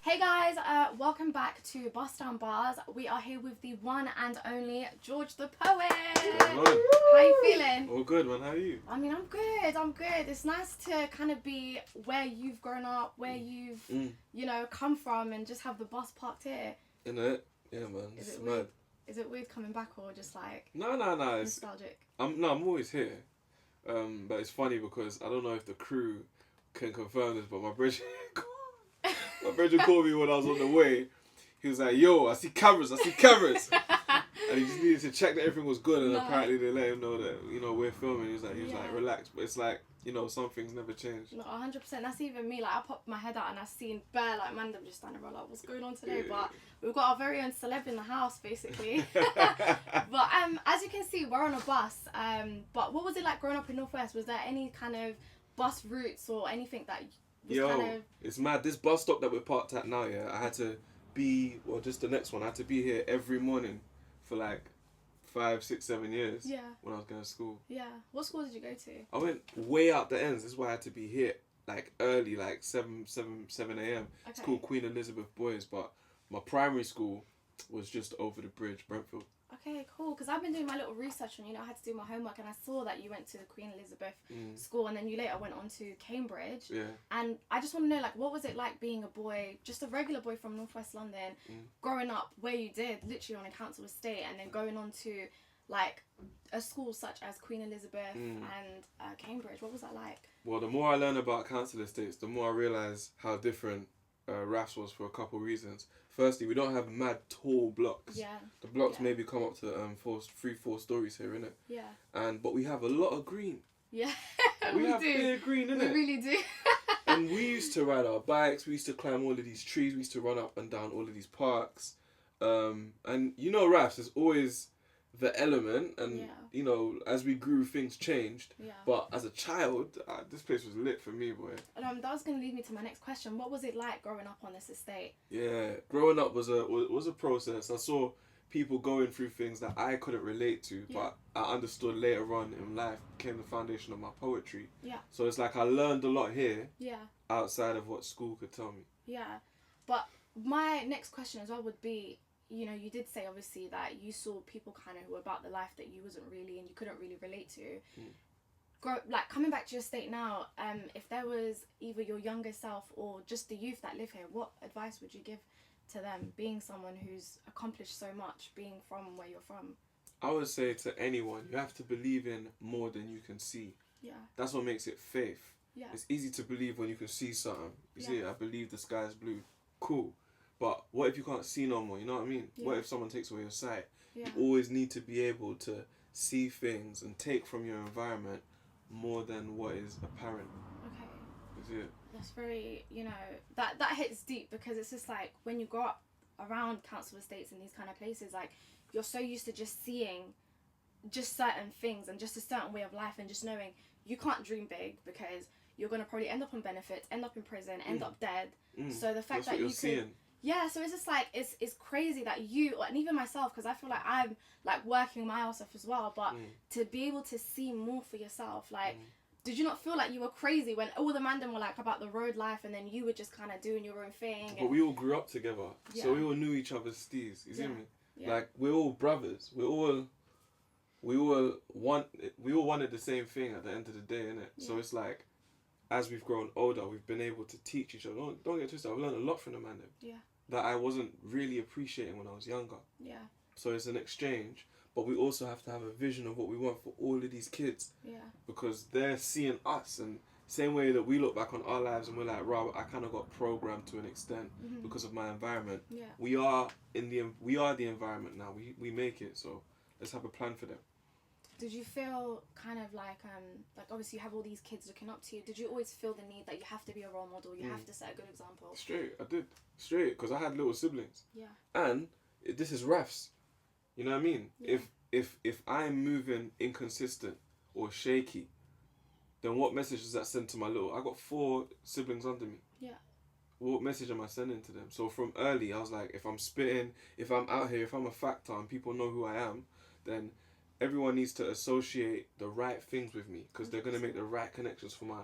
Hey guys, welcome back to BusDownBars. We are here with the one and only George the Poet. How you feeling? All good, man. How are you? I mean, I'm good. It's nice to kind of be where you've grown up, where you've, come from, and just have the bus parked here. Innit? Yeah, man. It's mad. Is it weird coming back or just like No. nostalgic? I'm always here. But it's funny because I don't know if the crew can confirm this, but my brother called me when I was on the way. He was like, "Yo, I see cameras," and he just needed to check that everything was good. And apparently they let him know that we're filming. He was like, relax. But it's like some things never change. No, 100%. That's even me. Like I popped my head out and I seen bare like man them just standing around like, what's going on today? Yeah. But we've got our very own celeb in the house basically. But as you can see, we're on a bus. But what was it like growing up in Northwest? Was there any kind of bus routes or anything that it's mad. This bus stop that we're parked at now, I had to be, just the next one, I had to be here every morning for like 5, 6, 7 years. Yeah. When I was going to school. Yeah. What school did you go to? I went way out the ends. This is why I had to be here like early, like 7 a.m. Okay. It's called Queen Elizabeth Boys, but my primary school was just over the bridge, Brentfield. Okay, cool. Because I've been doing my little research and I had to do my homework and I saw that you went to the Queen Elizabeth school and then you later went on to Cambridge. Yeah. And I just want to know, like, what was it like being a boy, just a regular boy from Northwest London, growing up where you did, literally on a council estate, and then going on to, like, a school such as Queen Elizabeth and Cambridge. What was that like? Well, the more I learn about council estates, the more I realise how different RAFs was for a couple of reasons. Firstly, we don't have mad tall blocks. Yeah. The blocks maybe come up to 3-4 stories here, innit? Yeah. But we have a lot of green. Yeah. we have bare green, innit? We really do. And we used to ride our bikes. We used to climb all of these trees. We used to run up and down all of these parks. And RAFs, there's always the element, and as we grew, things changed. Yeah. But as a child, this place was lit for me, boy. And that was going to lead me to my next question. What was it like growing up on this estate? Yeah, growing up was a process. I saw people going through things that I couldn't relate to, but I understood later on in life became the foundation of my poetry. Yeah. So it's like I learned a lot here. Yeah. Outside of what school could tell me. Yeah, but my next question as well would be, you did say obviously that you saw people kind of who were about the life that you wasn't really and you couldn't really relate to. Coming back to your state now, if there was either your younger self or just the youth that live here, what advice would you give to them, being someone who's accomplished so much, being from where you're from? I would say to anyone, you have to believe in more than you can see. Yeah. That's what makes it faith. Yeah. It's easy to believe when you can see something. You see, I believe the sky is blue. Cool. But what if you can't see no more? You know what I mean? Yeah. What if someone takes away your sight? Yeah. You always need to be able to see things and take from your environment more than what is apparent. Okay. Is it? That's very, that hits deep, because it's just like when you grow up around council estates and these kind of places, like you're so used to just seeing just certain things and just a certain way of life and just knowing you can't dream big because you're going to probably end up on benefits, end up in prison, end up dead. So the fact that you could... Yeah, so it's just like, it's crazy that you, and even myself, because I feel like I'm like working my ass off as well, but to be able to see more for yourself, like, did you not feel like you were crazy when all the mandem were like about the road life and then you were just kind of doing your own thing? But we all grew up together, so we all knew each other's steez, you see me? Yeah. Like, we're all brothers, we all wanted the same thing at the end of the day, innit? Yeah. So it's like, as we've grown older, we've been able to teach each other. Don't get twisted, I've learned a lot from the man that I wasn't really appreciating when I was younger. Yeah. So it's an exchange, but we also have to have a vision of what we want for all of these kids. Yeah. Because they're seeing us, and same way that we look back on our lives and we're like, "Rob, I kind of got programmed to an extent because of my environment." Yeah. We are the environment now. We make it. So let's have a plan for them. Did you feel kind of like obviously you have all these kids looking up to you. Did you always feel the need that you have to be a role model, you have to set a good example? I did. Because I had little siblings. Yeah. And this is RAFs. You know what I mean? Yeah. If I'm moving inconsistent or shaky, then what message does that send to my I got 4 siblings under me. Yeah. What message am I sending to them? So from early, I was like, if I'm spitting, if I'm out here, if I'm a factor and people know who I am, then everyone needs to associate the right things with me, because they're going to make the right connections for my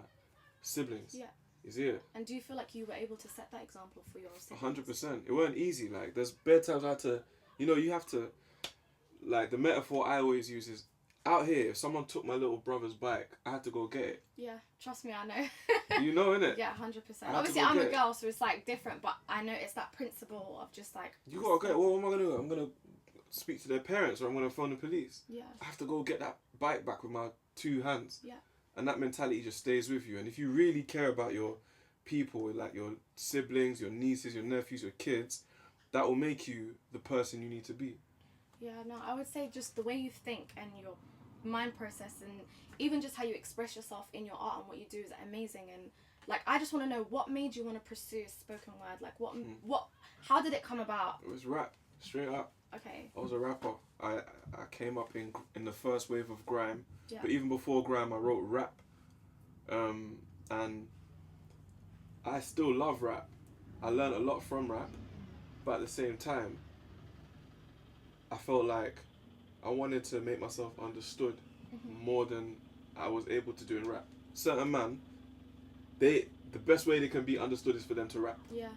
siblings. Yeah. He's here. And do you feel like you were able to set that example for your siblings? 100%. It weren't easy. Like, there's bare times I had to, you have to, like, the metaphor I always use is, out here, if someone took my little brother's bike, I had to go get it. Yeah, trust me, I know. You know, innit? Yeah, 100%. Obviously, I'm a girl, so it's, like, different, but I know it's that principle of just, like... You gotta get it. What am I gonna do? I'm gonna speak to their parents, or I'm gonna phone the police. Yeah. I have to go get that bike back with my 2 hands. Yeah. And that mentality just stays with you. And if you really care about your people, like your siblings, your nieces, your nephews, your kids, that will make you the person you need to be. Yeah, no, I would say just the way you think and your mind process, and even just how you express yourself in your art and what you do is amazing. And like, I just want to know, what made you want to pursue spoken word? Like, how did it come about? It was rap, straight up. Okay. I was a rapper. I came up in the first wave of grime, yeah. But even before grime, I wrote rap, and I still love rap. I learned a lot from rap, but at the same time, I felt like I wanted to make myself understood more than I was able to do in rap. Certain man, the best way they can be understood is for them to rap. Yeah.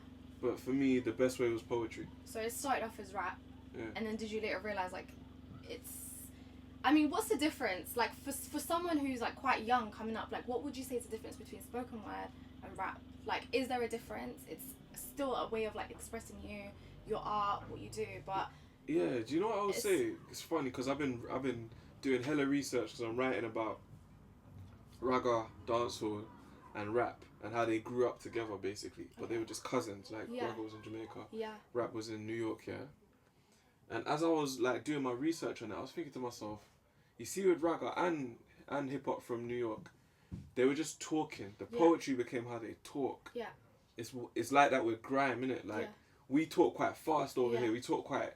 But for me, the best way was poetry. So it started off as rap. Yeah. And then did you later realise, like, I mean, what's the difference? Like, for someone who's, like, quite young coming up, like, what would you say is the difference between spoken word and rap? Like, is there a difference? It's still a way of, like, expressing you, your art, what you do, but... Yeah, do you know what I would say? It's funny, because I've been doing hella research, because I'm writing about raga, dancehall, and rap, and how they grew up together, basically. But they were just cousins, like, raga was in Jamaica, rap was in New York, yeah? And as I was, like, doing my research on it, I was thinking to myself, you see with raga and hip-hop from New York, they were just talking. The poetry became how they talk. Yeah. It's like that with grime, innit? Like, we talk quite fast over here. We talk quite...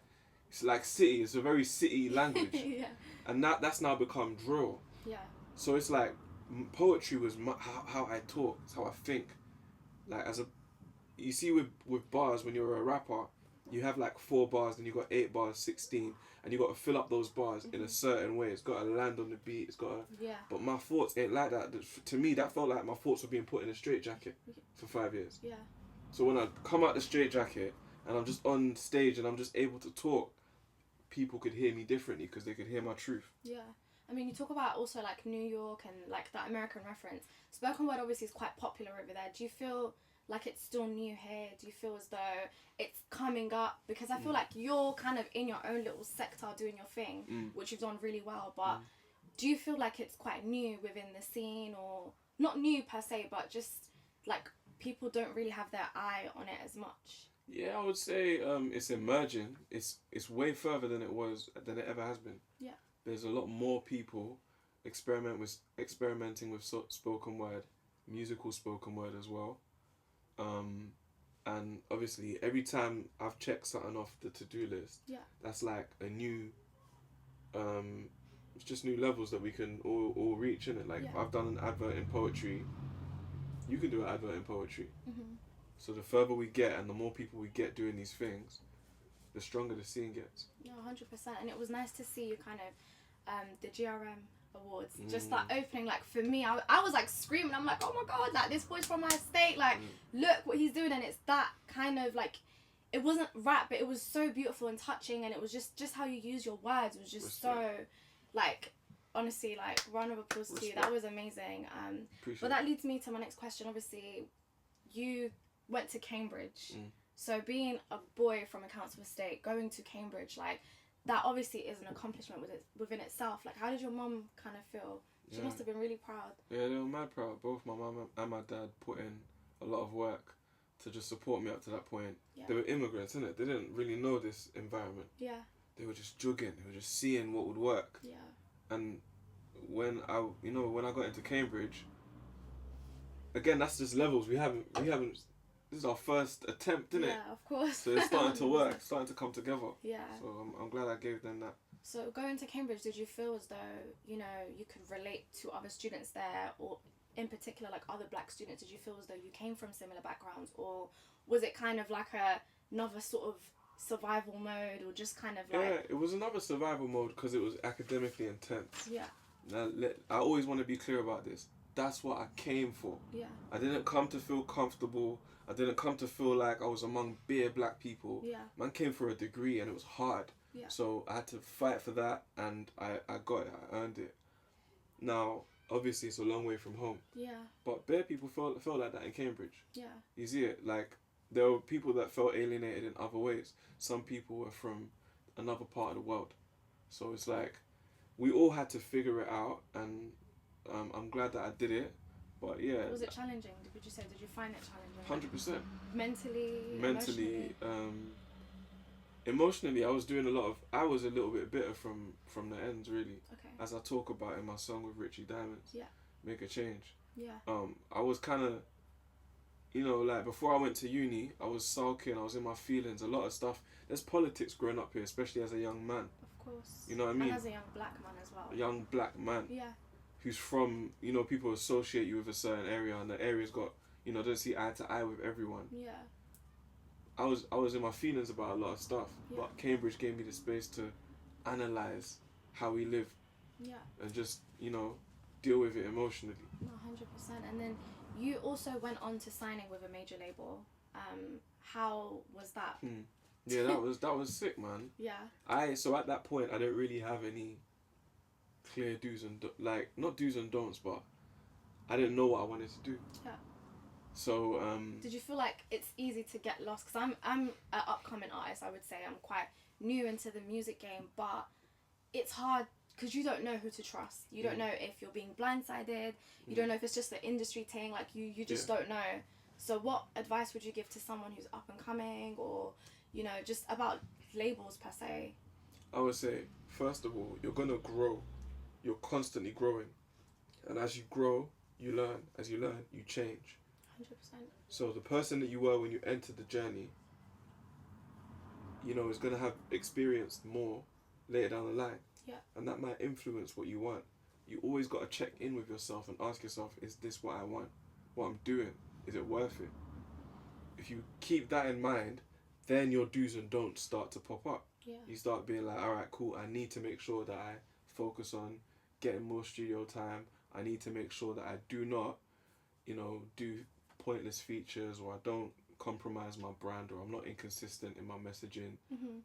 It's like city. It's a very city language. Yeah. And that's now become drill. Yeah. So it's like, poetry was how I talk. It's how I think. Like, you see with bars, when you're a rapper, you have like 4 bars, then you got 8 bars, 16, and you got to fill up those bars in a certain way. It's got to land on the beat. It's got to... Yeah. But my thoughts ain't like that. To me, that felt like my thoughts were being put in a straitjacket for 5 years. Yeah. So when I come out the straitjacket and I'm just on stage and I'm just able to talk, people could hear me differently because they could hear my truth. Yeah. I mean, you talk about also like New York and like that American reference. Spoken word obviously is quite popular over there. Do you feel like it's still new here? Do you feel as though it's coming up? Because I feel like you're kind of in your own little sector doing your thing, which you've done really well. But do you feel like it's quite new within the scene, or not new per se, but just like people don't really have their eye on it as much? Yeah, I would say it's emerging. It's way further than it ever has been. Yeah. There's a lot more people experimenting with spoken word, musical spoken word as well. And obviously every time I've checked something off the to-do list, that's like a new, it's just new levels that we can all reach, innit? Like, I've done an advert in poetry. You can do an advert in poetry. So the further we get and the more people we get doing these things, the stronger the scene gets. No, 100%. And it was nice to see you kind of, the GRM Awards, just that opening, like, for me, I was like screaming. I'm like, oh my god, like, this boy's from my estate, like, look what he's doing. And it's that kind of like, it wasn't rap, but it was so beautiful and touching, and it was just how you use your words was just so, like, honestly, like, round of applause to you. That was amazing. But that leads me to my next question. Obviously, you went to Cambridge, so being a boy from a council estate, going to Cambridge, like, that obviously is an accomplishment within itself. Like, how did your mum kind of feel? She must have been really proud. Yeah, they were mad proud. Both my mum and my dad put in a lot of work to just support me up to that point. Yeah. They were immigrants, innit? They didn't really know this environment. Yeah. They were just jugging. They were just seeing what would work. Yeah. And when I got into Cambridge, again, that's just levels. We haven't. This is our first attempt, isn't it? Yeah, of course. So it's starting to work, starting to come together. Yeah. So I'm glad I gave them that. So going to Cambridge, did you feel as though, you could relate to other students there, or in particular, like, other black students? Did you feel as though you came from similar backgrounds, or was it kind of like another sort of survival mode, or just kind of like... Yeah, it was another survival mode because it was academically intense. Yeah. Now, I always want to be clear about this. that's what I came for. Yeah. I didn't come to feel comfortable. I didn't come to feel like I was among bare black people. Yeah. Man came for a degree and it was hard. Yeah. So I had to fight for that, and I got it. I earned it. Now, obviously, it's a long way from home. Yeah. But bare people felt like that in Cambridge. Yeah. You see it? Like, there were people that felt alienated in other ways. Some people were from another part of the world. So it's like, we all had to figure it out, and I'm glad that I did it. But yeah. Was it challenging? Did you find it challenging? 100%. Mentally, emotionally, I was a little bit bitter from the ends, really. Okay. As I talk about in my song with Richy Diamonds. Yeah. Make a Change. Yeah. I was kind of, like before I went to uni, I was sulking, I was in my feelings, a lot of stuff. There's politics growing up here, especially as a young man. Of course. You know what I mean? And as a young black man as well. A young black man. Yeah. Who's from, people associate you with a certain area, and the area's got, don't see eye to eye with everyone. Yeah. I was in my feelings about a lot of stuff, Yeah. but Cambridge gave me the space to analyze how we live. Yeah. And just, deal with it emotionally. 100%. And then you also went on to signing with a major label. How was that? Yeah, that was sick, man. Yeah. So at that point, I didn't really have any clear do's and not do's and don'ts, but I didn't know what I wanted to do. Yeah. So did you feel like it's easy to get lost? Because I'm an upcoming artist, I would say. I'm quite new into the music game, but it's hard because you don't know who to trust. You don't know if you're being blindsided. You don't know if it's just the industry thing. Like you just don't know. So what advice would you give to someone who's up and coming, or just about labels per se? I would say, first of all, you're gonna grow. You're constantly growing, and as you grow, you learn. As you learn, you change. 100%. So the person that you were when you entered the journey, is gonna have experienced more later down the line. Yeah. And that might influence what you want. You always got to check in with yourself and ask yourself, is this what I want? What I'm doing, is it worth it? If you keep that in mind, then your do's and don'ts start to pop up. Yeah. You start being like, all right, cool, I need to make sure that I focus on getting more studio time. I need to make sure that I do not, do pointless features, or I don't compromise my brand, or I'm not inconsistent in my messaging. Mm-hmm.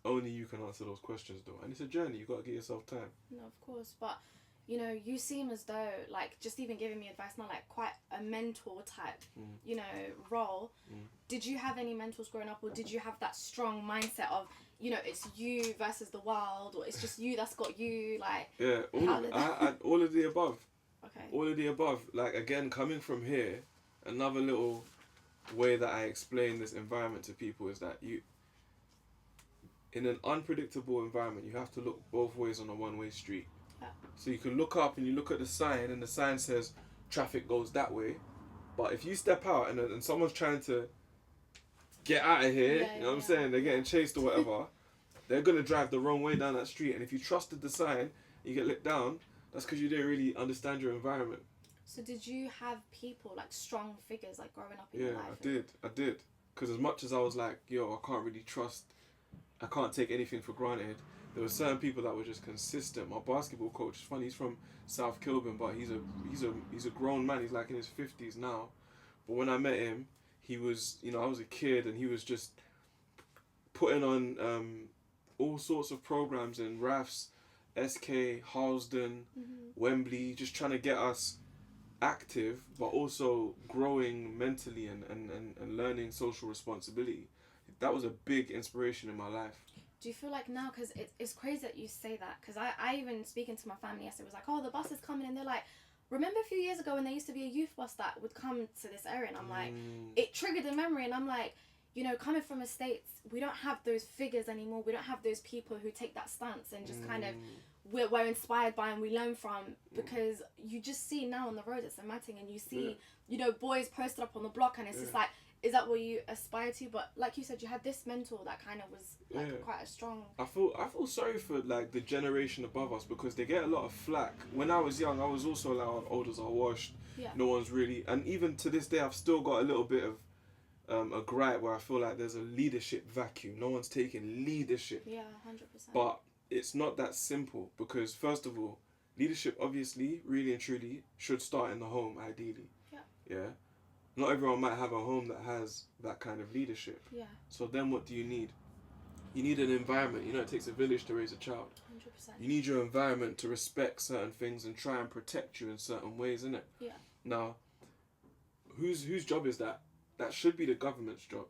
Only you can answer those questions, though, and it's a journey. You got to give yourself time. No, of course, but you seem as though, like, just even giving me advice now, like quite a mentor type, role. Did you have any mentors growing up, or did you have that strong mindset of, it's you versus the world, or it's just you that's got you, like? Yeah, all of the above. Okay. All of the above. Like, again, coming from here, another little way that I explain this environment to people is that in an unpredictable environment, you have to look both ways on a one-way street. Yeah. So you can look up and you look at the sign, and the sign says traffic goes that way. But if you step out and someone's trying to get out of here, you know what I'm saying? They're getting chased or whatever, they're going to drive the wrong way down that street. And if you trusted the sign, you get let down, that's because you didn't really understand your environment. So did you have people, like strong figures, like growing up in your life? Yeah, I did. Because as much as I was like, I can't really trust, I can't take anything for granted, there were certain people that were just consistent. My basketball coach is funny, he's from South Kilburn, but he's a grown man, he's like in his 50s now. But when I met him, he was, I was a kid, and he was just putting on all sorts of programs in RAFs, SK, Harlesden, Wembley, just trying to get us active, but also growing mentally and learning social responsibility. That was a big inspiration in my life. Do you feel like now, because it's crazy that you say that, because I even speaking to my family yesterday, was like, oh, the bus is coming, and they're like, remember a few years ago when there used to be a youth bus that would come to this area? And I'm like, it triggered a memory, and I'm like, coming from the States, we don't have those figures anymore. We don't have those people who take that stance and just kind of we're inspired by and we learn from, because you just see now on the road, it's a matting, and you see, boys posted up on the block, and it's just like, is that what you aspire to? But like you said, you had this mentor that kind of was like quite a strong. I feel sorry for like the generation above us, because they get a lot of flack. When I was young, I was also like, oh, olders are washed. Yeah. No one's really, and even to this day, I've still got a little bit of a gripe where I feel like there's a leadership vacuum. No one's taking leadership. Yeah, 100%. But it's not that simple, because first of all, leadership, obviously, really and truly, should start in the home, ideally. Yeah. Yeah. Not everyone might have a home that has that kind of leadership. Yeah. So then what do you need? You need an environment. You know, it takes a village to raise a child. 100%. You need your environment to respect certain things and try and protect you in certain ways, innit? Yeah. Now, whose job is that? That should be the government's job,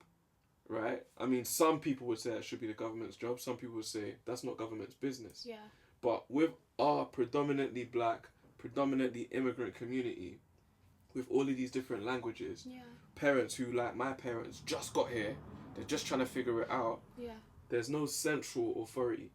right? I mean, some people would say it should be the government's job. Some people would say that's not government's business. Yeah. But with our predominantly black, predominantly immigrant community, with all of these different languages, parents who, like my parents, just got here, they're just trying to figure it out. Yeah. There's no central authority.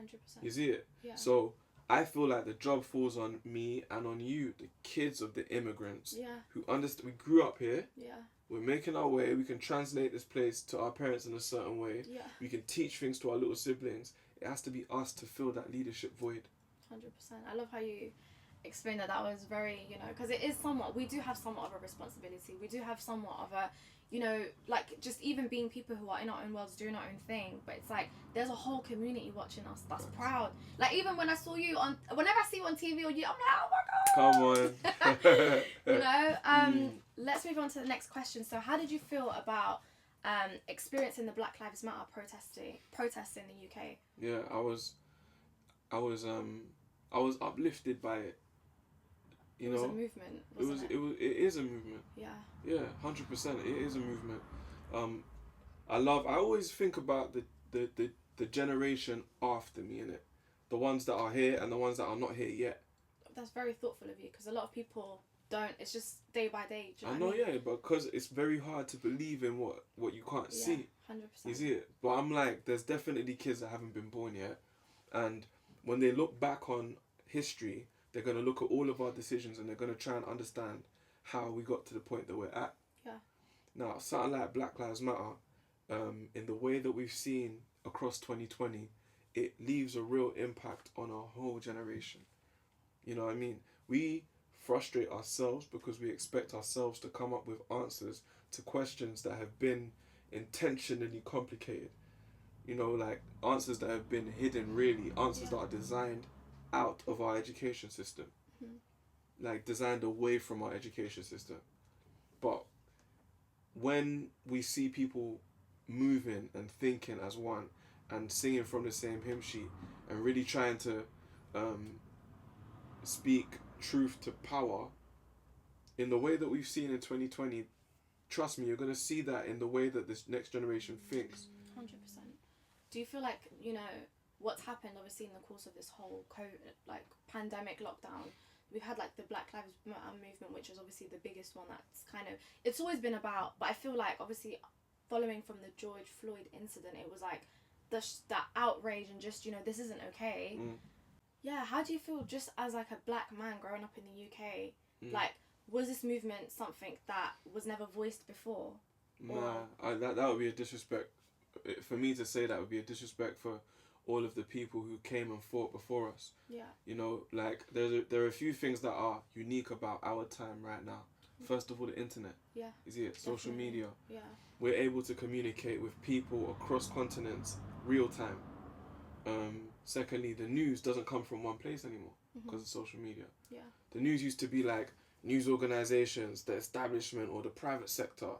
100%. You see it? Yeah. So I feel like the job falls on me and on you, the kids of the immigrants, who understand. We grew up here. Yeah. We're making our way. We can translate this place to our parents in a certain way. Yeah. We can teach things to our little siblings. It has to be us to fill that leadership void. 100%. I love how you explained that. That was very, because it is somewhat, we do have somewhat of a responsibility. We do have somewhat of a, like just even being people who are in our own worlds doing our own thing, but it's like there's a whole community watching us that's proud. Like even when I saw you whenever I see you on TV or you, I'm like, oh my god. Come on. Let's move on to the next question. So how did you feel about experiencing the Black Lives Matter protests in the UK? Yeah, I was uplifted by it. It was a movement, wasn't it? It is a movement. Yeah. Yeah, 100%. It is a movement. I always think about the generation after me, innit? The ones that are here and the ones that are not here yet. That's very thoughtful of you, because a lot of people don't. It's just day by day. Do you I know know, what I mean? yeah, because it's very hard to believe in what you can't see. 100%. You see it? But I'm like, there's definitely kids that haven't been born yet. And when they look back on history, they're going to look at all of our decisions and they're going to try and understand how we got to the point that we're at. Yeah. Now, something like Black Lives Matter, in the way that we've seen across 2020, it leaves a real impact on our whole generation. You know what I mean? We frustrate ourselves because we expect ourselves to come up with answers to questions that have been intentionally complicated. Like answers that have been hidden, really. Answers that are designed out of our education system. Like designed away from our education system. But when we see people moving and thinking as one and singing from the same hymn sheet and really trying to speak truth to power in the way that we've seen in 2020, trust me, you're going to see that in the way that this next generation thinks. 100%. Do you feel like, what's happened obviously in the course of this whole COVID, pandemic lockdown, we've had the Black Lives Matter movement, which is obviously the biggest one that's it's always been about, but I feel like obviously following from the George Floyd incident, it was that outrage and just, this isn't okay. Yeah, how do you feel just as a black man growing up in the UK? Was this movement something that was never voiced before? Nah, that would be a disrespect. For me to say that would be a disrespect for all of the people who came and fought before us. Yeah. There are a few things that are unique about our time right now. First of all, the internet. Yeah. Is it? Social media. Yeah. We're able to communicate with people across continents real time. Secondly, the news doesn't come from one place anymore because of social media. Yeah. The news used to be news organizations, the establishment or the private sector.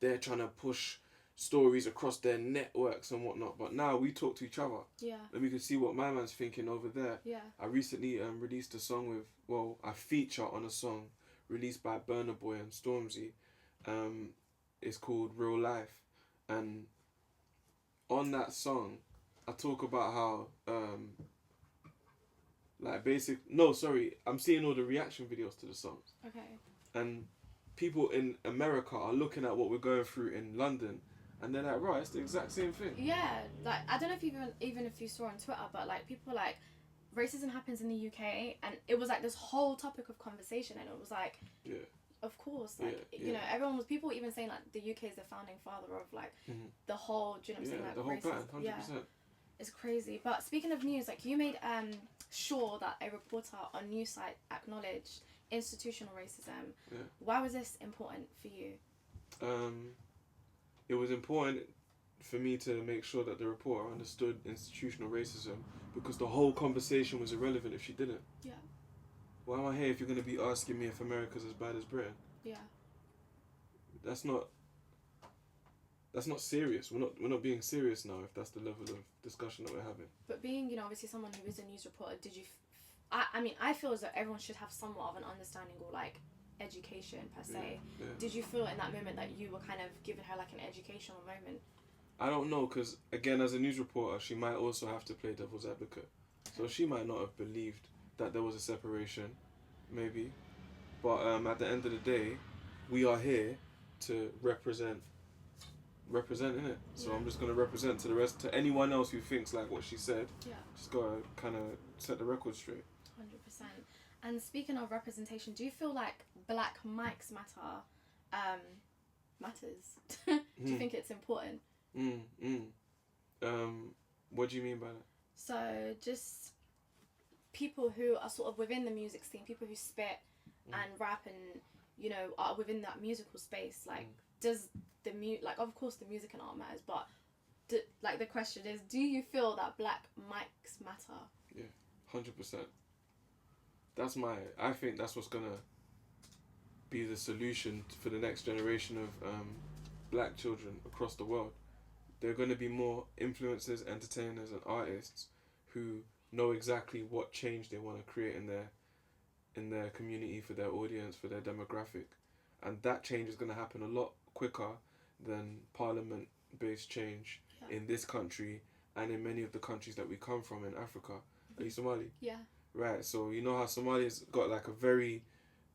They're trying to push stories across their networks and whatnot, but now we talk to each other. Yeah. And we can see what my man's thinking over there. Yeah. I recently released a song I feature on a song released by Burna Boy and Stormzy. It's called Real Life, and on that song I talk about how I'm seeing all the reaction videos to the songs. Okay. And people in America are looking at what we're going through in London, and they're like, right, it's the exact same thing. Yeah, I don't know if even if you saw on Twitter, but people racism happens in the UK, and it was this whole topic of conversation, and it was yeah, of course, everyone people even saying the UK is the founding father of the whole, do you know what I'm saying, the whole racism. plan, 100%. It's crazy. But speaking of news, you made sure that a reporter on news site acknowledged institutional racism. Yeah. Why was this important for you? It was important for me to make sure that the reporter understood institutional racism, because the whole conversation was irrelevant if she didn't. Yeah. Why am I here if you're going to be asking me if America's as bad as Britain? Yeah. That's not serious. We're not being serious now if that's the level of discussion that we're having. But being, you know, obviously someone who is a news reporter, did you... I mean, I feel as though everyone should have somewhat of an understanding or, like, education, per se. Yeah. Did you feel in that moment that you were kind of giving her, like, an educational moment? I don't know, because, again, as a news reporter, she might also have to play devil's advocate. So she might not have believed that there was a separation, maybe. But at the end of the day, we are here to represent, innit? So I'm just going to represent to anyone else who thinks like what she said. Yeah. Just got to kind of set the record straight. 100%. And speaking of representation, do you feel like Black mics matters? Do you think it's important? What do you mean by that? So just people who are sort of within the music scene, people who spit and rap and, you know, are within that musical space. Like, does the like, of course the music and art matters, but like the question is, do you feel that Black mics matter? Yeah, 100%. I think that's what's gonna be the solution for the next generation of Black children across the world. There are going to be more influencers, entertainers and artists who know exactly what change they want to create in their community, for their audience, for their demographic. And that change is going to happen a lot quicker than parliament-based change in this country and in many of the countries that we come from in Africa. Are you Somali? Yeah. Right, so you know how Somalia's got like a very,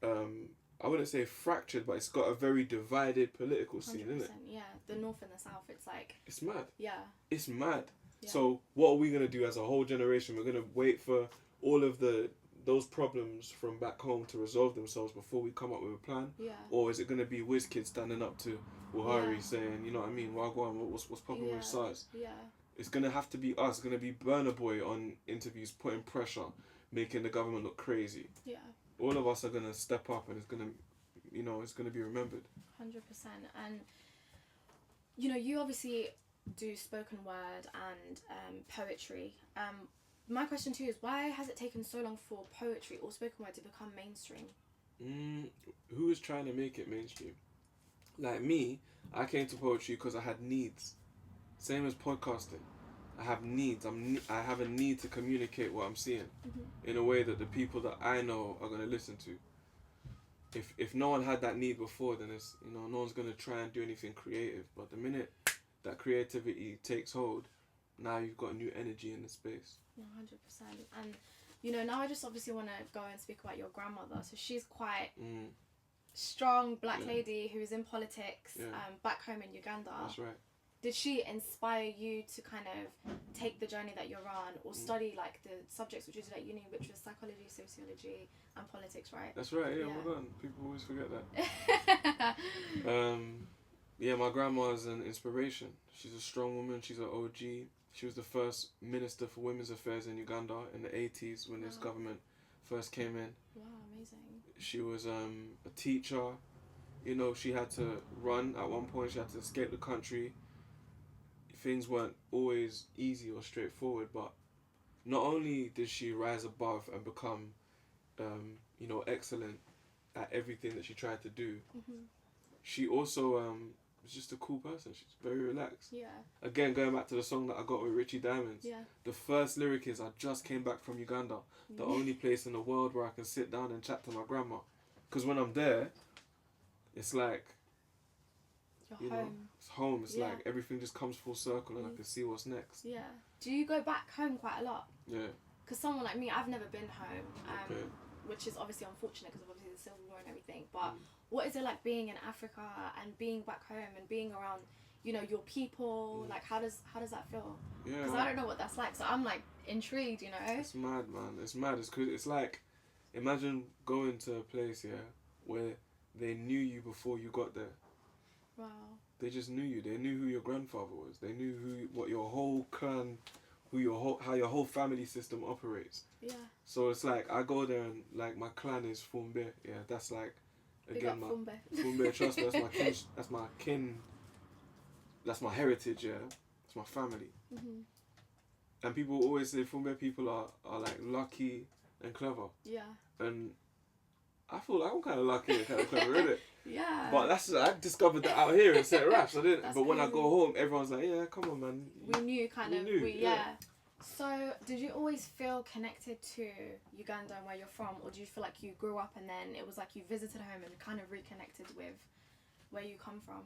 I wouldn't say fractured, but it's got a very divided political scene, isn't it? Yeah, the north and the south, it's like... It's mad. Yeah. It's mad. Yeah. So what are we going to do as a whole generation? We're going to wait for all of those problems from back home to resolve themselves before we come up with a plan? Yeah. Or is it going to be whiz kids standing up to Buhari saying, you know what I mean, Wagwan, what's popping with SARS? Yeah. It's going to have to be us. It's going to be Burna Boy on interviews putting pressure, making the government look crazy. Yeah. All of us are going to step up and it's going to, you know, it's going to be remembered. 100%. And, you know, you obviously do spoken word and poetry. My question to you is, why has it taken so long for poetry or spoken word to become mainstream? Who is trying to make it mainstream? Like me, I came to poetry because I had needs. Same as podcasting. I have needs. I have a need to communicate what I'm seeing in a way that the people that I know are going to listen to. If no one had that need before, then it's, you know, no one's going to try and do anything creative. But the minute that creativity takes hold, now you've got new energy in the space. 100%. And, you know, now I just obviously want to go and speak about your grandmother. So she's quite strong Black lady who's in politics back home in Uganda. That's right. Did she inspire you to kind of take the journey that you're on, or study like the subjects which you did at uni, which was psychology, sociology and politics, right? That's right, yeah. Well done. People always forget that. Yeah, my grandma is an inspiration. She's a strong woman, she's an OG. She was the first minister for women's affairs in Uganda in the 80s when this government first came in. Wow, amazing. She was a teacher. You know, she had to run at one point, she had to escape the country. Things weren't always easy or straightforward, but not only did she rise above and become, you know, excellent at everything that she tried to do, she also was just a cool person. She's very relaxed. Yeah. Again, going back to the song that I got with Richy Diamonds, yeah. The first lyric is, I just came back from Uganda, the only place in the world where I can sit down and chat to my grandma. Because when I'm there, it's like, you know, it's home. It's like everything just comes full circle and I can see what's next. Yeah. Do you go back home quite a lot? Yeah. Because someone like me, I've never been home, which is obviously unfortunate because of obviously the Civil War and everything. But what is it like being in Africa and being back home and being around, you know, your people? Like, how does that feel? Yeah. Because I don't know what that's like, so I'm like intrigued, you know. It's mad, man. It's mad. It's like, imagine going to a place where they knew you before you got there. Wow. They just knew you. They knew who your grandfather was. They knew what your whole clan, how your whole family system operates. Yeah. So it's like I go there and like my clan is Fumbe. Yeah, that's like again my Fumbe. Trust me, that's my kin. That's my kin. That's my heritage. Yeah, it's my family. And people always say Fumbe people are like lucky. and clever. Yeah. And I feel like I'm kind of lucky and kind of clever, innit? Yeah. But I discovered that out here in St. Raps. I didn't. That's But when I crazy. go home, everyone's like, "Yeah, come on, man." We knew kind of. Yeah. So, did you always feel connected to Uganda and where you're from, or do you feel like you grew up and then it was like you visited home and kind of reconnected with where you come from?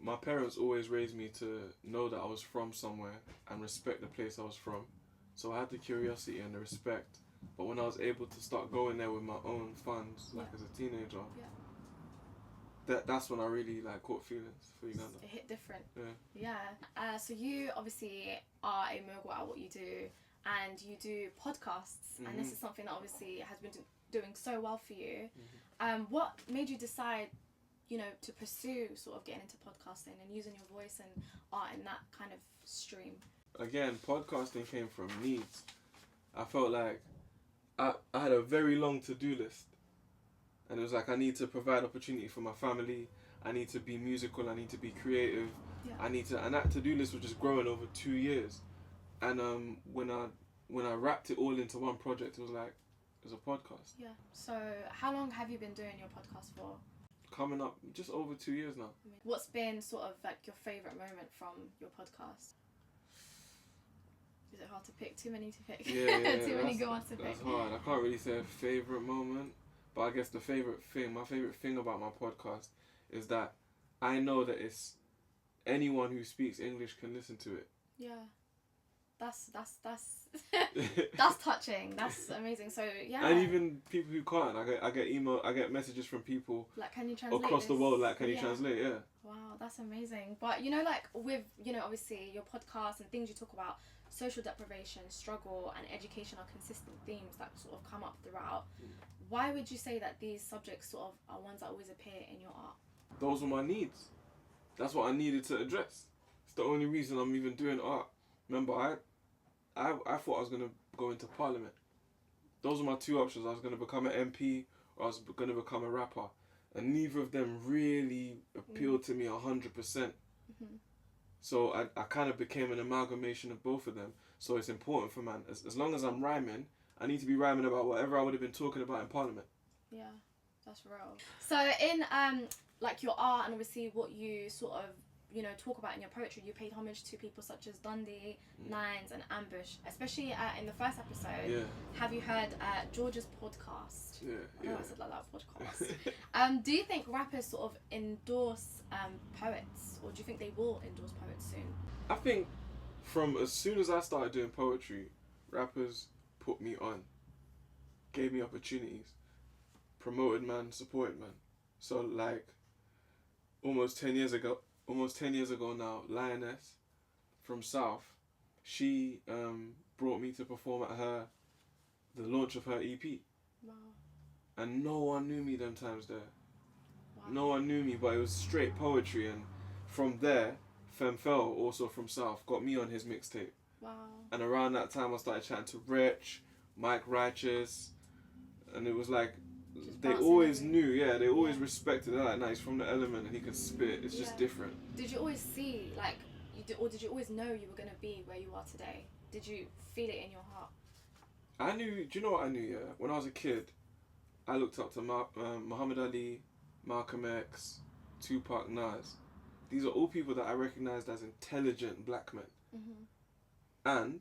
My parents always raised me to know that I was from somewhere and respect the place I was from. So I had the curiosity and the respect. But when I was able to start going there with my own funds, like as a teenager, that's when I really like caught feelings for Uganda. It hit different. Yeah. Yeah. So you obviously are a mogul at what you do, and you do podcasts, and this is something that obviously has been doing so well for you. What made you decide, to pursue sort of getting into podcasting and using your voice and art in that kind of stream? Again, podcasting came from needs. I felt like I had a very long to-do list. And it was like, I need to provide opportunity for my family. I need to be musical. I need to be creative. Yeah. And that to-do list was just growing over 2 years. And when I wrapped it all into one project, it was a podcast. Yeah. So how long have you been doing your podcast for? Coming up just over 2 years now. What's been sort of like your favourite moment from your podcast? Is it hard to pick? Too many to pick? Yeah, Too many good ones to pick. That's hard. I can't really say a favourite moment. But I guess my favourite thing about my podcast is that I know that it's anyone who speaks English can listen to it. Yeah. That's that's touching. That's amazing. So yeah. And even people who can't, I get messages from people like, can you translate across the world. Like, can you translate? Yeah. Wow, that's amazing. But like with obviously your podcast and things you talk about, social deprivation, struggle, and education are consistent themes that sort of come up throughout. Why would you say that these subjects sort of are ones that always appear in your art? Those were my needs. That's what I needed to address. It's the only reason I'm even doing art. Remember, I thought I was going to go into parliament. Those were my two options. I was going to become an MP or I was going to become a rapper. And neither of them really appealed to me 100%. So I kind of became an amalgamation of both of them. So it's important for man. As long as I'm rhyming, I need to be rhyming about whatever I would have been talking about in Parliament. Yeah, that's real. So in like your art and obviously what you sort of talk about in your poetry, you paid homage to people such as Dundee, Nines, and Ambush. Especially in the first episode. Yeah. Have you heard George's podcast? Yeah. I know I said like that podcast. Do you think rappers sort of endorse poets, or do you think they will endorse poets soon? I think from as soon as I started doing poetry, rappers put me on, gave me opportunities, promoted man, supported man. So like almost 10 years ago now, Lioness from South, she brought me to perform at the launch of her EP. Wow. And no one knew me them times there. Wow. No one knew me, but it was straight poetry. And from there, Femfel, also from South, got me on his mixtape. Wow. And around that time, I started chatting to Rich, Mike Righteous, and it was like, they always knew, they always respected it. Like, nah, he's from the element and he can spit. It's just different. Did you always see, like, or did you always know you were going to be where you are today? Did you feel it in your heart? I knew, do you know what I knew, When I was a kid, I looked up to Muhammad Ali, Malcolm X, Tupac, Nas. These are all people that I recognized as intelligent black men. And,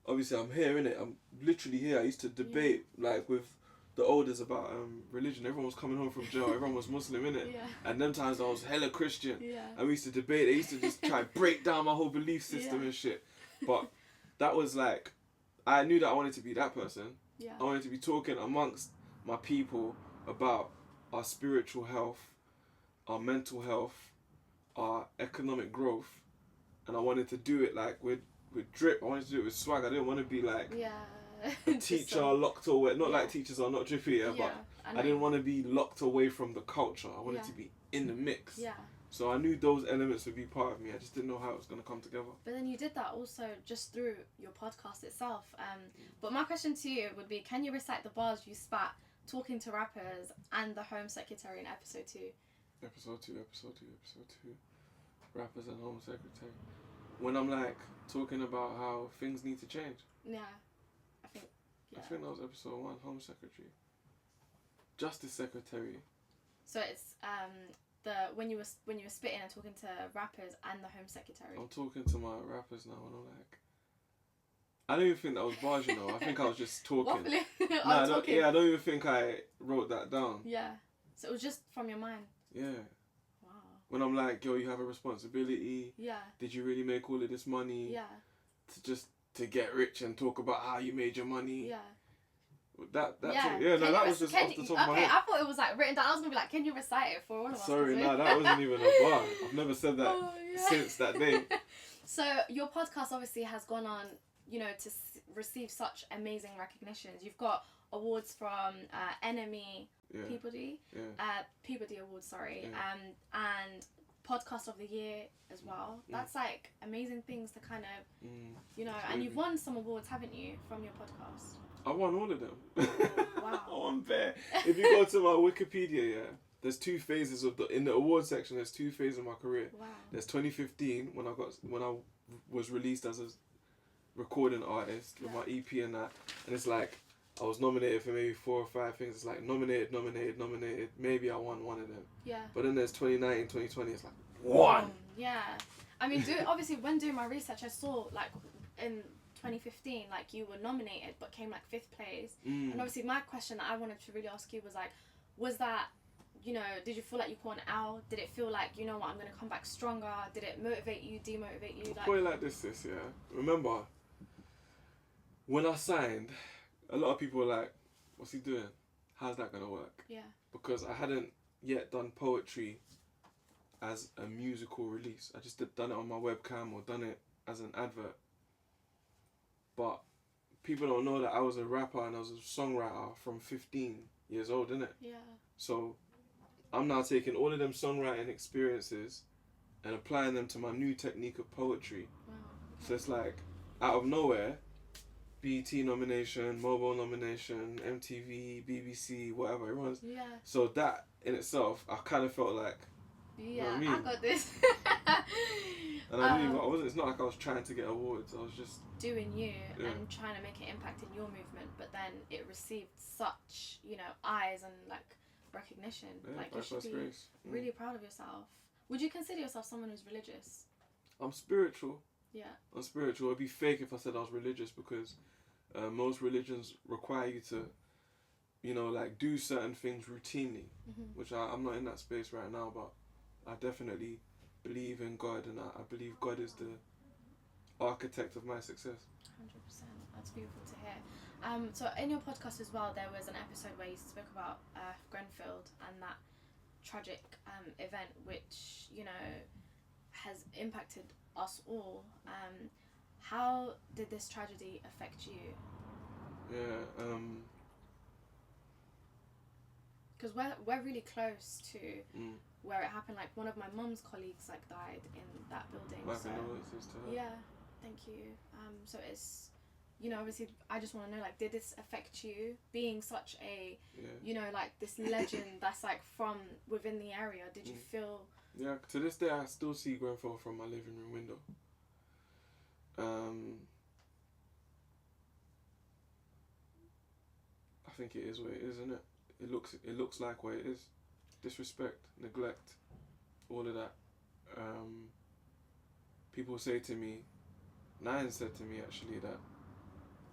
obviously I'm here, innit? I'm literally here. I used to debate, like, with the elders about religion. Everyone was coming home from jail. Everyone was Muslim, innit? And them times I was hella Christian. And we used to debate. They used to just try and break down my whole belief system and shit. But that was like, I knew that I wanted to be that person. I wanted to be talking amongst my people about our spiritual health, our mental health, our economic growth. And I wanted to do it like with drip. I wanted to do it with swag. I didn't want to be like a teacher locked away. Not like teachers are not drippy, but I didn't want to be locked away from the culture. I wanted to be in the mix. So I knew those elements would be part of me. I just didn't know how it was going to come together. But then you did that also just through your podcast itself. But my question to you would be, can you recite the bars you spat talking to rappers and the Home Secretary in episode 2? Episode 2. Rappers and Home Secretary. When I'm like talking about how things need to change. Yeah. I think, I think that was episode 1, Home Secretary. Justice Secretary. So it's when you were spitting and talking to rappers and the Home Secretary. I'm talking to my rappers now and I'm like, I don't even think that was bars, you know. I think I was just talking. I don't even think I wrote that down. Yeah. So it was just from your mind. Yeah. Wow. When I'm like, yo, you have a responsibility. Yeah. Did you really make all of this money? Yeah. To get rich and talk about how you made your money. Yeah. That was just off the top of my head. I thought it was like written down. I was gonna be like, can you recite it for all of us? Sorry, no, that wasn't even a bar. I've never said that since that day. So your podcast obviously has gone on, you know, to receive such amazing recognitions. You've got awards from Enemy, Peabody, Peabody Awards, and Podcast of the Year as well. That's like amazing things to kind of, you know, and you've won some awards, haven't you, from your podcast? I won all of them. Wow. I won bare. If you go to my Wikipedia, there's 2 phases in the award section. There's 2 phases of my career. Wow. There's 2015 when I was released as a recording artist with my EP and that, and it's like I was nominated for maybe 4 or 5 things. It's like nominated. Maybe I won one of them. Yeah. But then there's 2019, 2020. It's like one. Yeah. I mean, obviously when doing my research, I saw like in 2015, like you were nominated but came like 5th place. And obviously my question that I wanted to really ask you was like, was that, you know, did you feel like you caught an L? Did it feel like, you know what, I'm gonna come back stronger? Did it motivate you, demotivate you? I'll put it like this, yeah. Remember, when I signed, a lot of people were like, what's he doing? How's that gonna work? Yeah. Because I hadn't yet done poetry as a musical release. I just done it on my webcam or done it as an advert. But people don't know that I was a rapper and I was a songwriter from 15 years old, innit? Yeah. So I'm now taking all of them songwriting experiences and applying them to my new technique of poetry. Wow. So it's like, out of nowhere, BET nomination, Mobile nomination, MTV, BBC, whatever, everyone's... Yeah. So that in itself, I kind of felt like, yeah, you know what I mean? I got this. And I wasn't, it's not like I was trying to get awards, I was just... doing you and trying to make an impact in your movement, but then it received such, you know, eyes and like recognition. Like you should be really proud of yourself. Would you consider yourself someone who's religious? I'm spiritual. Yeah. I'm spiritual. It'd be fake if I said I was religious because most religions require you to, you know, like do certain things routinely, which I'm not in that space right now, but I definitely believe in God and I believe God is the architect of my success. 100%. That's beautiful to hear. So in your podcast as well, there was an episode where you spoke about Grenfell and that tragic event, which, you know, has impacted us all. How did this tragedy affect you? Yeah. Because we're really close to where it happened. Like one of my mum's colleagues like died in that building. My condolences to her. Yeah, thank you. So it's, you know, obviously I just want to know, like, did this affect you being such a, you know, like this legend that's like from within the area? Did you feel? Yeah, to this day I still see Grenfell from my living room window. I think it is what it is, isn't it? It looks like what it is. Disrespect, neglect, all of that. People say to me, Nine said to me actually that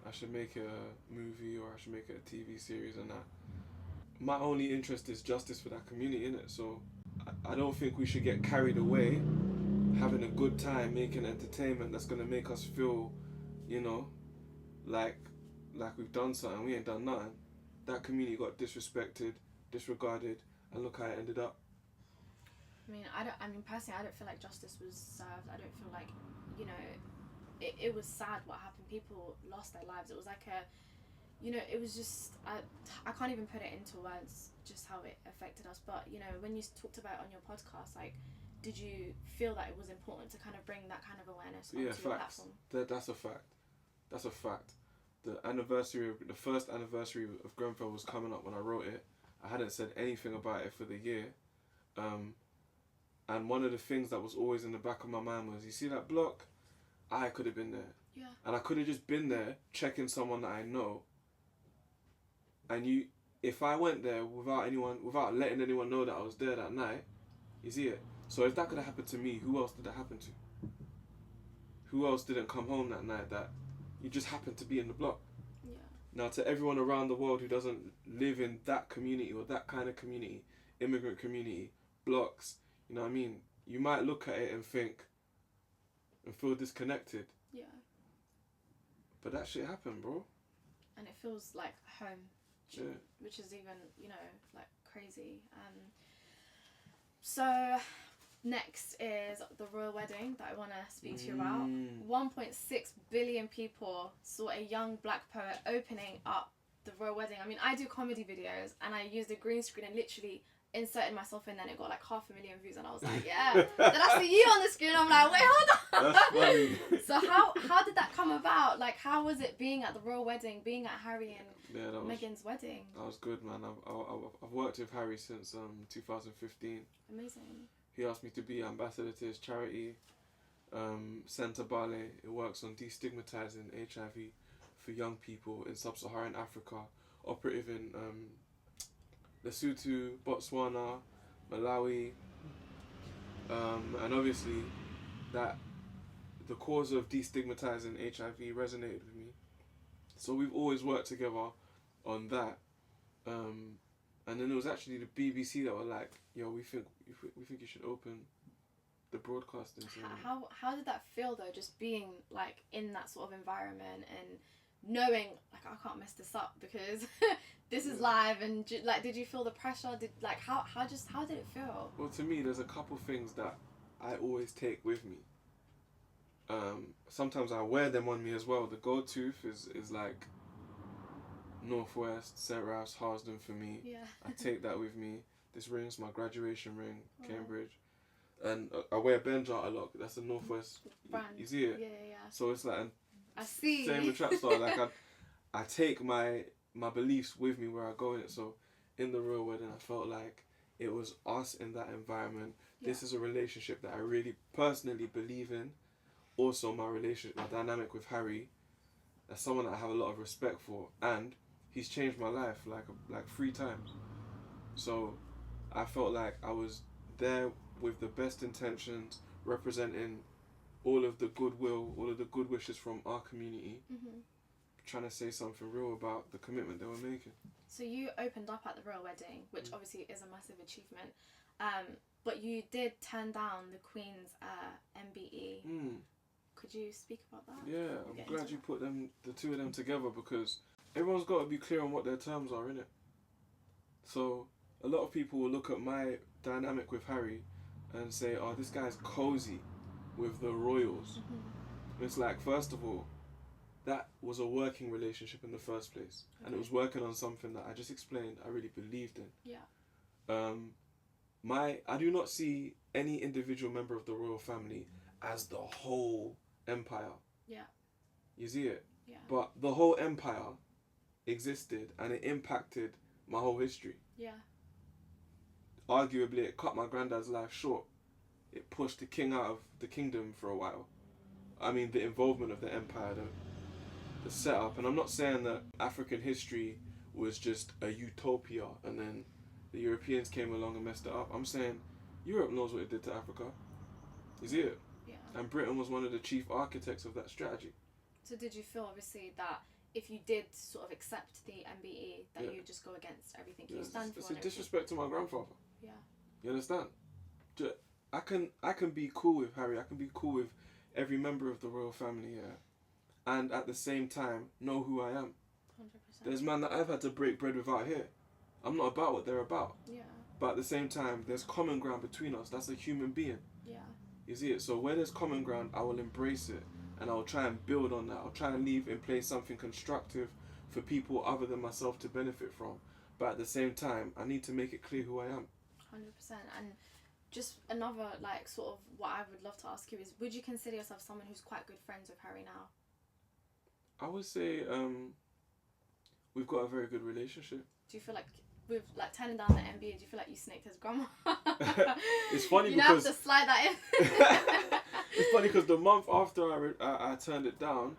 I should make a movie or I should make a TV series and that. My only interest is justice for that community, innit? So I don't think we should get carried away having a good time making entertainment that's gonna make us feel, you know, like we've done something. We ain't done nothing. That community got disrespected, disregarded, and look how it ended up. I mean personally I don't feel like justice was served. I don't feel like, you know, it was sad what happened. People lost their lives. It was like a, you know, it was just, I can't even put it into words just how it affected us. But, you know, when you talked about it on your podcast, like, did you feel that it was important to kind of bring that kind of awareness onto your platform? That's a fact. That's a fact. The first anniversary of Grenfell was coming up when I wrote it. I hadn't said anything about it for the year. And one of the things that was always in the back of my mind was, you see that block? I could have been there. Yeah. And I could have just been there checking someone that I know And if I went there without letting anyone know that I was there that night, you see it. So if that could have happened to me, who else did that happen to? Who else didn't come home that night that you just happened to be in the block? Yeah. Now, to everyone around the world who doesn't live in that community or that kind of community, immigrant community, blocks, you know what I mean? You might look at it and think and feel disconnected. Yeah. But that shit happened, bro. And it feels like home. Yeah. Which is even, like crazy. So next is the royal wedding that I want to speak to you about. 1.6 billion people saw a young black poet opening up the royal wedding. I mean, I do comedy videos and I used a green screen and literally inserted myself in, and it got like 500,000 views, and I was like, yeah. Then I see you on the screen, I'm like, wait, hold on. That's funny. So how did that come about? Like, how was it being at the royal wedding, being at Harry and Meghan's wedding? That was good, man. I've worked with Harry since 2015. Amazing. He asked me to be ambassador to his charity, Centre Bale. It works on destigmatizing HIV for young people in sub-Saharan Africa, operative in Lesotho, Botswana, Malawi, and obviously that the cause of destigmatizing HIV resonated with me. So we've always worked together on that. And then it was actually the BBC that were like, yo, we think you should open the broadcasting ceremony. How did that feel though, just being like in that sort of environment and knowing like I can't mess this up because this is live, and like did you feel the pressure? How did it feel? Well, to me, there's a couple things that I always take with me. Sometimes I wear them on me as well. The gold tooth is like Northwest, St. Ralph's, Harsden for me. Yeah. I take that with me. This ring's my graduation ring, Cambridge. And I wear Benja a lot. That's a Northwest brand. You see it? Yeah. So it's like, I see. Same with Trap Star. Like I take my beliefs with me where I go in it. So in the royal wedding, I felt like it was us in that environment. Yeah. This is a relationship that I really personally believe in. Also, my dynamic with Harry, that's someone that I have a lot of respect for, and he's changed my life like 3 times. So I felt like I was there with the best intentions, representing all of the goodwill, all of the good wishes from our community, trying to say something real about the commitment they were making. So you opened up at the royal wedding, which obviously is a massive achievement, but you did turn down the Queen's MBE. Could you speak about that? Yeah, I'm glad you put the two of them together, because everyone's got to be clear on what their terms are, innit? So a lot of people will look at my dynamic with Harry and say, oh, this guy's cozy with the royals. It's like, first of all, that was a working relationship in the first place. Okay. And it was working on something that I just explained I really believed in. Yeah. I do not see any individual member of the royal family as the whole empire. Yeah. You see it? Yeah. But the whole empire existed and it impacted my whole history. Yeah. Arguably, it cut my granddad's life short. It pushed the king out of the kingdom for a while. I mean, the involvement of the empire, the setup. And I'm not saying that African history was just a utopia and then the Europeans came along and messed it up. I'm saying Europe knows what it did to Africa. You see it? Yeah. And Britain was one of the chief architects of that strategy. So did you feel, obviously, that if you did sort of accept the MBE, that you just go against everything you stand for? It's a disrespect to my grandfather. Yeah. You understand? I can be cool with Harry. I can be cool with every member of the royal family, yeah. And at the same time, know who I am. 100%. There's man that I've had to break bread with out here. I'm not about what they're about. Yeah. But at the same time, there's common ground between us. That's a human being. Yeah. You see it? So where there's common ground, I will embrace it. And I'll try and build on that. I'll try and leave in place something constructive for people other than myself to benefit from. But at the same time, I need to make it clear who I am. 100%. And just another, like, sort of what I would love to ask you is, would you consider yourself someone who's quite good friends with Harry now? I would say we've got a very good relationship. Do you feel like, with like turning down the MBA, do you feel like you snaked his grandma? It's funny you because... have to slide that in. It's funny because the month after I turned it down,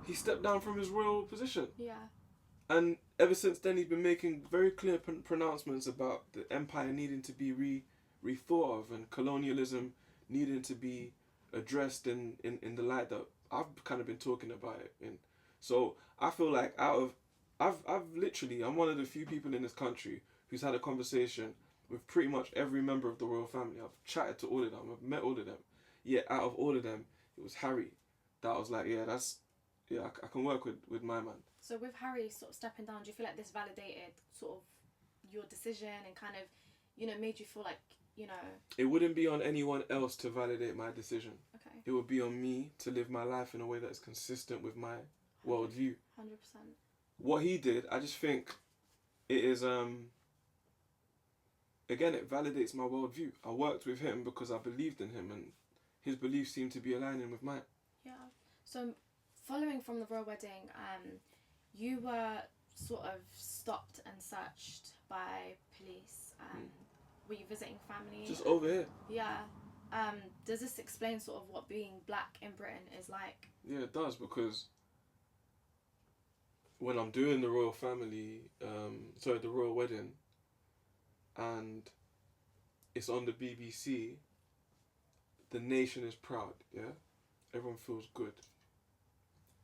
he stepped down from his royal position. Yeah. And ever since then, he's been making very clear pronouncements about the empire needing to be rethought of, and colonialism needing to be addressed in the light that I've kind of been talking about it in. So I feel like I've literally, I'm one of the few people in this country who's had a conversation with pretty much every member of the royal family. I've chatted to all of them. I've met all of them. Yet out of all of them, it was Harry that I was like, I can work with my man. So with Harry sort of stepping down, do you feel like this validated sort of your decision and kind of, you know, made you feel like, you know... It wouldn't be on anyone else to validate my decision. Okay. It would be on me to live my life in a way that is consistent with my worldview. 100%. What he did, I just think it is, again, it validates my worldview. I worked with him because I believed in him, and his beliefs seemed to be aligning with mine. Yeah. So following from the royal wedding, you were sort of stopped and searched by police. Were you visiting family? Just over here. Yeah. Does this explain sort of what being black in Britain is like? Yeah, it does, because when I'm doing the royal family, the royal wedding, and it's on the BBC, the nation is proud, yeah? Everyone feels good.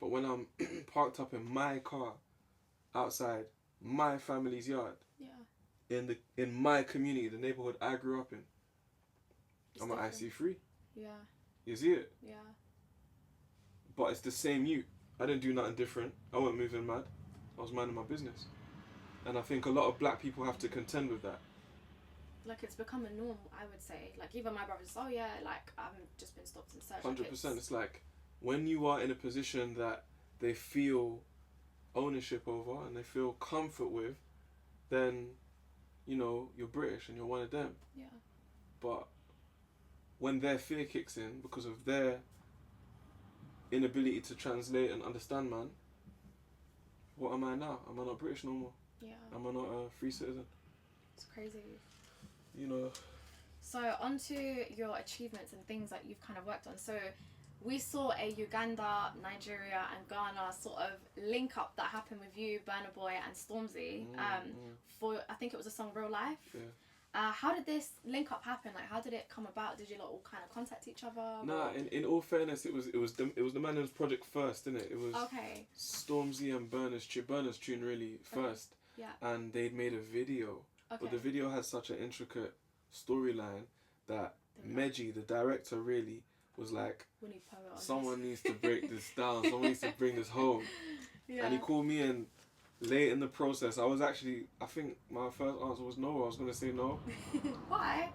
But when I'm parked up in my car, outside my family's yard, in my community, the neighborhood I grew up in, I'm an IC3. Yeah. You see it? Yeah. But it's the same you. I didn't do nothing different. I wasn't moving mad. I was minding my business. And I think a lot of black people have to contend with that. Like, it's become a norm, I would say. Like, even my brothers, I've just been stopped and searched. 100%. It's like, when you are in a position that they feel ownership over and they feel comfort with, then, you know, you're British and you're one of them. Yeah. But when their fear kicks in because of their inability to translate and understand, man, what am I now? Am I not British no more? Yeah. Am I not a free citizen? It's crazy. You know. So onto your achievements and things that you've kind of worked on. So we saw a Uganda, Nigeria and Ghana sort of link up that happened with you, Burna Boy and Stormzy, for, I think it was the song Real Life. Yeah. How did this link up happen? Like, how did it come about? Did you lot all kind of contact each other? Nah, in all fairness, it was the Man's project first, didn't it? It was Stormzy and Burna's tune really first. Yeah. And they'd made a video. Okay. But the video had such an intricate storyline that Meji, the director, really was like, someone needs to break this down. Someone needs to bring this home. Yeah. And he called me in late in the process. I think my first answer was no. I was going to say no. Why?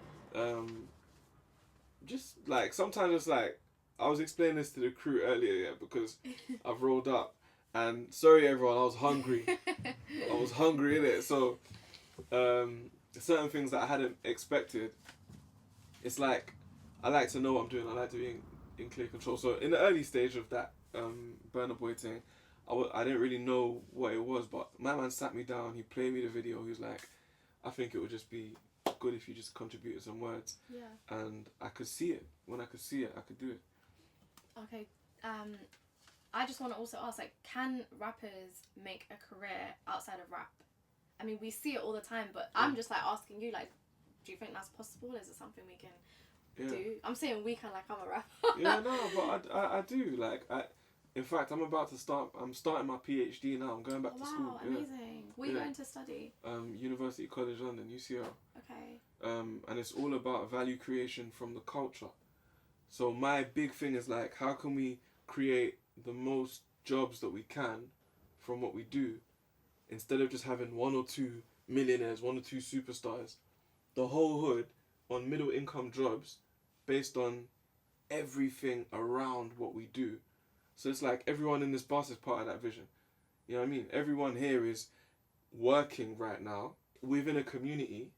Just like, sometimes it's like, I was explaining this to the crew earlier, because I've rolled up. And sorry everyone, I was hungry. I was hungry, innit? So, certain things that I hadn't expected, it's like, I like to know what I'm doing. I like to be in clear control. So in the early stage of that Burna Boy thing, I didn't really know what it was, but my man sat me down, he played me the video, he was like, I think it would just be good if you just contributed some words. Yeah. And I could see it. When I could see it, I could do it. Okay. I just want to also ask, like, can rappers make a career outside of rap? I mean, we see it all the time, but I'm just, like, asking you, like, do you think that's possible? Is it something we can do? I'm saying we can, like, I'm a rapper. Yeah, no, but I do. Like, in fact, I'm starting my PhD now. I'm going back to school. Wow, amazing. Where are you going to study? University College London, UCL. Okay. And it's all about value creation from the culture. So my big thing is, like, how can we create the most jobs that we can from what we do, instead of just having one or two millionaires, one or two superstars, the whole hood on middle income jobs based on everything around what we do. So it's like everyone in this bus is part of that vision. You know what I mean? Everyone here is working right now within a community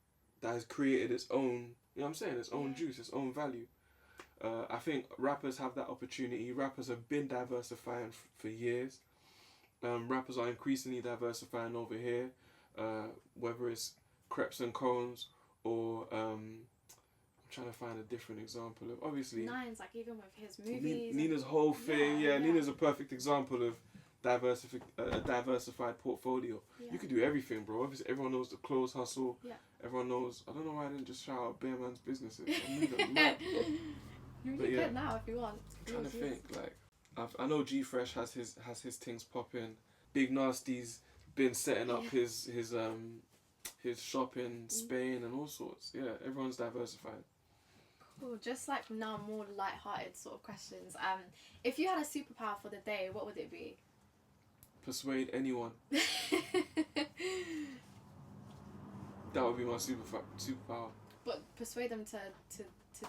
that has created its own, you know what I'm saying, its own juice, its own value. I think rappers have that opportunity. Rappers have been diversifying for years. Rappers are increasingly diversifying over here, whether it's crepes and cones or I'm trying to find a different example of, obviously, Nine's, like, even with his movies. Nina's whole thing, Nina's a perfect example of a diversified portfolio. Yeah. You could do everything, bro. Obviously, everyone knows the clothes hustle. Yeah. Everyone knows. I don't know why I didn't just shout out Bear Man's businesses. You could now if you want. I'm trying to think. Like, I know G Fresh has his things popping. Big Nasty's been setting up his shop in Spain and all sorts. Yeah, everyone's diversified. Cool. Just like now, more light-hearted sort of questions. If you had a superpower for the day, what would it be? Persuade anyone. That would be my superpower. But persuade them to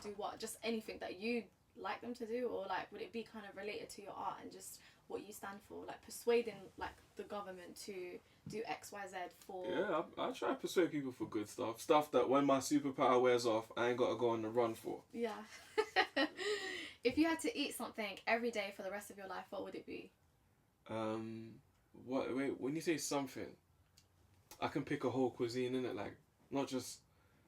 do what? Just anything that you like them to do, or like would it be kind of related to your art and just what you stand for? Like persuading like the government to do XYZ for... Yeah, I try to persuade people for good stuff. Stuff that when my superpower wears off, I ain't got to go on the run for. Yeah. If you had to eat something every day for the rest of your life, what would it be? Wait, when you say something, I can pick a whole cuisine, innit? Like, not just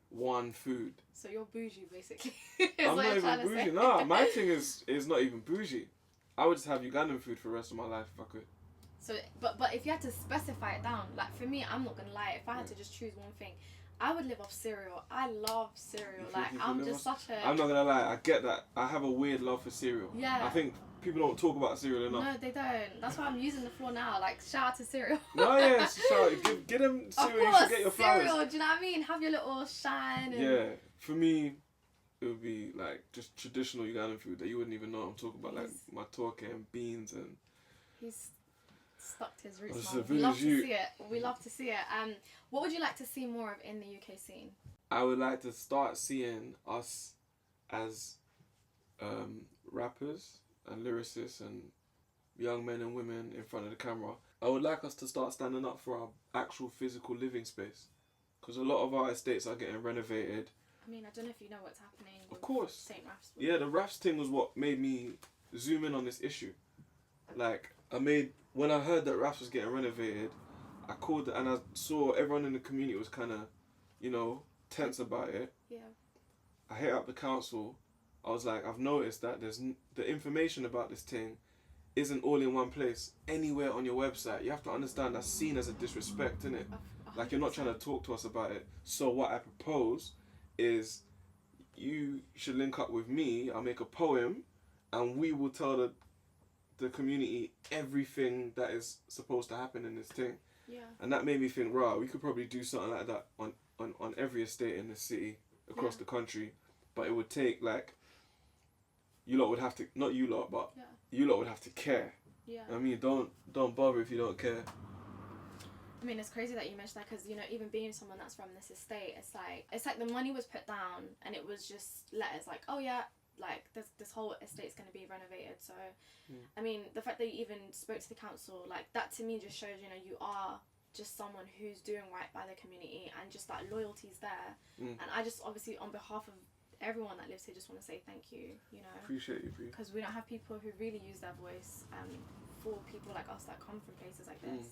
one food. So you're bougie, basically. I'm not even bougie. Nah, my thing is not even bougie. I would just have Ugandan food for the rest of my life if I could. So, but if you had to specify it down, like for me, I'm not gonna lie. If I had to just choose one thing, I would live off cereal. I love cereal. Like I'm just such a... I'm not gonna lie. I get that. I have a weird love for cereal. Yeah. I think people don't talk about cereal enough. No, they don't. That's why I'm using the floor now. Like, shout out to cereal. No, yeah, shout out. Get them cereal. Of course, you should get your flowers. cereal. Do you know what I mean? Have your little shine. And... Yeah, for me, it would be like just traditional Ugandan food that you wouldn't even know I'm talking about, like matoke and beans and. He's stuck to his roots. We love to see it. We love to see it. What would you like to see more of in the UK scene? I would like to start seeing us as rappers and lyricists and young men and women in front of the camera. I would like us to start standing up for our actual physical living space, because a lot of our estates are getting renovated. I mean, I don't know if you know what's happening with of course. St. Raf's. Yeah, the Raf's thing was what made me zoom in on this issue. Like, when I heard that Raf's was getting renovated, I called it and I saw everyone in the community was kind of, tense about it. Yeah. I hit up the council. I was like, I've noticed that the information about this thing isn't all in one place, anywhere on your website. You have to understand that's seen as a disrespect, innit? Like, you're not trying to talk to us about it. So what I propose is you should link up with me. I'll make a poem and we will tell the community everything that is supposed to happen in this thing. Yeah. And that made me think, we could probably do something like that on every estate in the city across the country. But it would take, like, you lot would have to, not you lot, but you lot would have to care. Yeah. I mean, don't bother if you don't care. I mean, it's crazy that you mentioned that, because, even being someone that's from this estate, it's like the money was put down and it was just letters like, oh yeah, like this whole estate's going to be renovated. So, I mean, the fact that you even spoke to the council, like that to me just shows, you are just someone who's doing right by the community and just that loyalty's there. And I just, obviously, on behalf of everyone that lives here, just want to say thank you, Appreciate you, because we don't have people who really use their voice for people like us that come from places like this.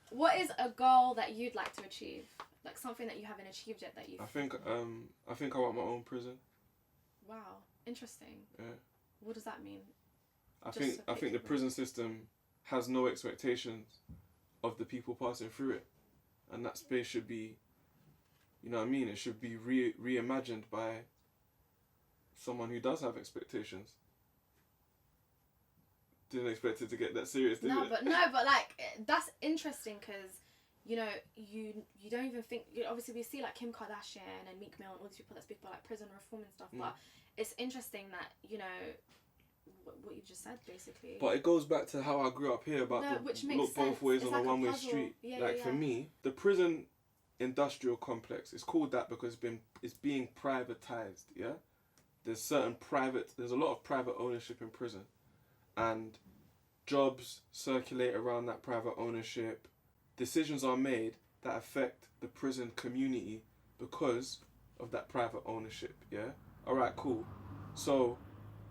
What is a goal that you'd like to achieve? Like something that you haven't achieved yet that you... I think I want my own prison. Wow, interesting. Yeah. What does that mean? I think the prison system has no expectations of the people passing through it, and that space should be, it should be reimagined by someone who does have expectations. Didn't expect it to get that serious, did it? But like that's interesting, because you don't even think. Obviously, we see like Kim Kardashian and Meek Mill and all these people that speak about like prison reform and stuff. But it's interesting that what you just said, basically. But it goes back to how I grew up here about look both ways on a one-way street. For me, the prison industrial complex is called that because it's being privatized. Yeah, there's a lot of private ownership in prison. And jobs circulate around that private ownership. Decisions are made that affect the prison community because of that private ownership, yeah? Alright, cool. So,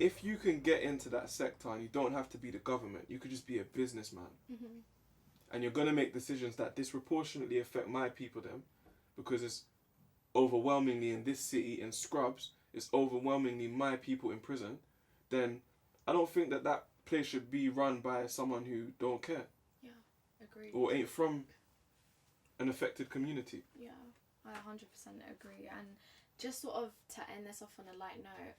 if you can get into that sector and you don't have to be the government, you could just be a businessman. And you're going to make decisions that disproportionately affect my people then, because it's overwhelmingly in this city, in Scrubs, it's overwhelmingly my people in prison, then I don't think that place should be run by someone who don't care. agree. or ain't from an affected community. Yeah, I 100% agree. And just sort of to end this off on a light note,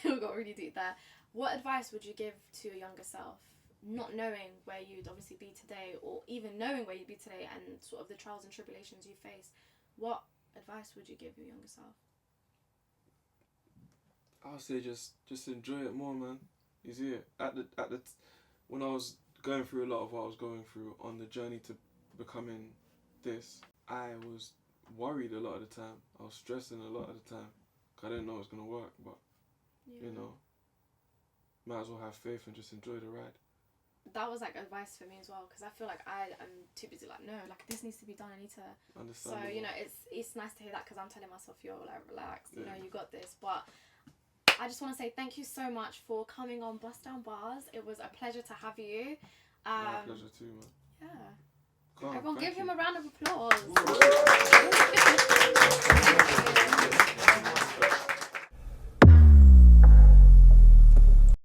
we got really deep there. What advice would you give to your younger self, not knowing where you'd obviously be today, or even knowing where you'd be today and sort of the trials and tribulations you face? What advice would you give your younger self? I would say just enjoy it more, man. You see it when I was going through a lot of what I was going through on the journey to becoming this, I was worried a lot of the time. I was stressing a lot of the time. 'Cause I didn't know it was gonna work, but you know, might as well have faith and just enjoy the ride. That was like advice for me as well, because I feel like I'm too busy. Like, no, like this needs to be done. I need to understand. So you know, it's nice to hear that, because I'm telling myself, you're like, relax. You know, you got this. But I just want to say thank you so much for coming on BusDownBars. It was a pleasure to have you. My pleasure too, man. Yeah. Everyone give him a round of applause.